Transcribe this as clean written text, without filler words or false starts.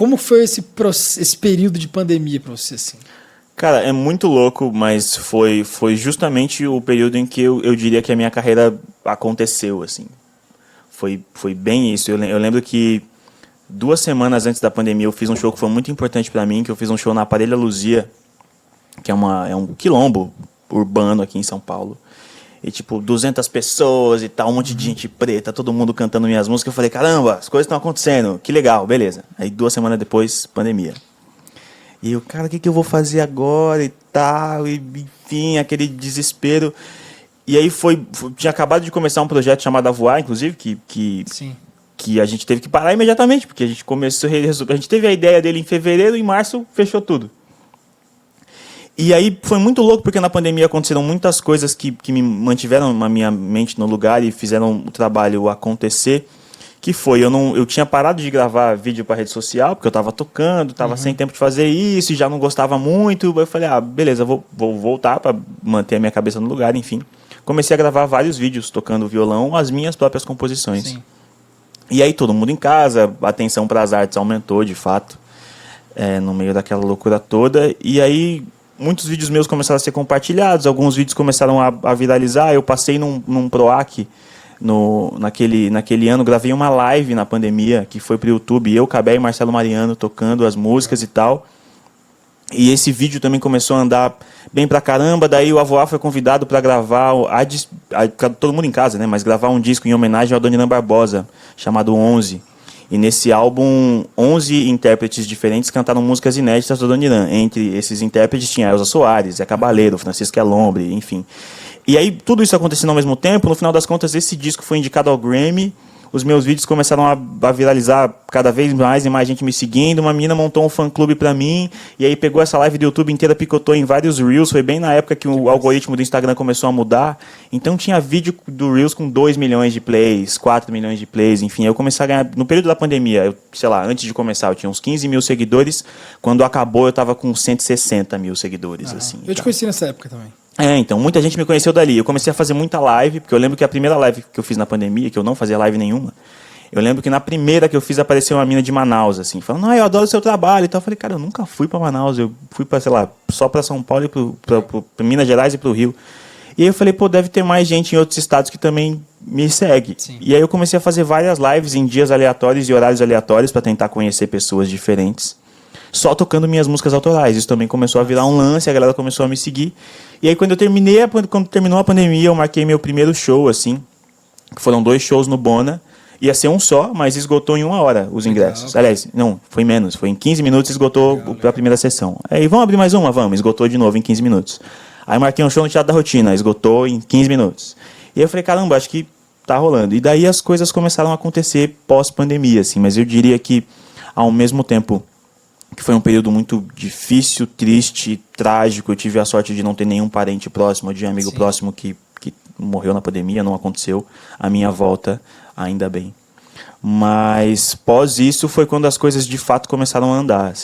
Como foi esse período de pandemia para você, assim? Cara, é muito louco, mas foi justamente o período em que eu diria que a minha carreira aconteceu, assim. Foi bem isso. Eu lembro que 2 semanas antes da pandemia eu fiz um show que foi muito importante pra mim, que eu fiz um show na Parelha Luzia, que é um quilombo urbano aqui em São Paulo. E tipo, 200 pessoas e tal, um monte de gente preta, todo mundo cantando minhas músicas. Eu falei, caramba, as coisas estão acontecendo, que legal, beleza. Aí 2 semanas depois, pandemia. E eu, cara, o que eu vou fazer agora e tal, e enfim, aquele desespero. E aí tinha acabado de começar um projeto chamado A Voar, inclusive, Sim. que a gente teve que parar imediatamente, porque a gente teve a ideia dele em fevereiro e em março fechou tudo. E aí foi muito louco, porque na pandemia aconteceram muitas coisas que me mantiveram a minha mente no lugar e fizeram o trabalho acontecer. Que foi, eu tinha parado de gravar vídeo para rede social, porque eu estava tocando, estava sem tempo de fazer isso e já não gostava muito. Eu falei, beleza, vou voltar para manter a minha cabeça no lugar, enfim. Comecei a gravar vários vídeos tocando violão, as minhas próprias composições. Sim. E aí todo mundo em casa, a atenção para as artes aumentou, de fato, no meio daquela loucura toda. E aí muitos vídeos meus começaram a ser compartilhados, alguns vídeos começaram a viralizar. Eu passei num PROAC naquele ano, gravei uma live na pandemia que foi pro YouTube, eu, Cabé e Marcelo Mariano tocando as músicas e tal. E esse vídeo também começou a andar bem pra caramba. Daí o Avoá foi convidado para gravar, todo mundo em casa, né? Mas gravar um disco em homenagem ao Adoniran Barbosa, chamado 11. E nesse álbum, 11 intérpretes diferentes cantaram músicas inéditas do Adoniran. Entre esses intérpretes tinha Elza Soares, Zé Cabaleiro, Francisco Elombre, enfim. E aí tudo isso acontecendo ao mesmo tempo. No final das contas, esse disco foi indicado ao Grammy. Os meus vídeos começaram a viralizar cada vez mais e mais gente me seguindo. Uma menina montou um fã-clube pra mim, e aí pegou essa live do YouTube inteira, picotou em vários Reels. Foi bem na época que o algoritmo do Instagram começou a mudar. Então tinha vídeo do Reels com 2 milhões de plays, 4 milhões de plays, enfim. Eu comecei a ganhar, no período da pandemia, sei lá, antes de começar, eu tinha uns 15 mil seguidores. Quando acabou, eu tava com 160 mil seguidores, assim. Eu te conheci nessa época também. Então, muita gente me conheceu dali. Eu comecei a fazer muita live, porque eu lembro que a primeira live que eu fiz na pandemia, que eu não fazia live nenhuma, eu lembro que na primeira que eu fiz apareceu uma mina de Manaus, assim, falando, eu adoro o seu trabalho e tal. Eu falei, cara, eu nunca fui pra Manaus, eu fui pra, sei lá, só pra São Paulo e pra Minas Gerais e pro Rio. E aí eu falei, deve ter mais gente em outros estados que também me segue. Sim. E aí eu comecei a fazer várias lives em dias aleatórios e horários aleatórios pra tentar conhecer pessoas diferentes, só tocando minhas músicas autorais. Isso também começou a virar um lance, a galera começou a me seguir. E aí quando terminou a pandemia, eu marquei meu primeiro show, assim, que foram 2 shows no Bona. Ia ser um só, mas esgotou em 1 hora os ingressos. Legal. Aliás, não, foi menos, foi em 15 minutos esgotou a primeira sessão. Aí, vamos abrir mais uma? Vamos, esgotou de novo em 15 minutos. Aí marquei um show no Teatro da Rotina, esgotou em 15 minutos. E aí eu falei, caramba, acho que tá rolando. E daí as coisas começaram a acontecer pós-pandemia, assim, mas eu diria que, ao mesmo tempo que foi um período muito difícil, triste, trágico. Eu tive a sorte de não ter nenhum parente próximo, de amigo próximo que morreu na pandemia, não aconteceu. A minha volta, ainda bem. Mas pós isso foi quando as coisas de fato começaram a andar, assim.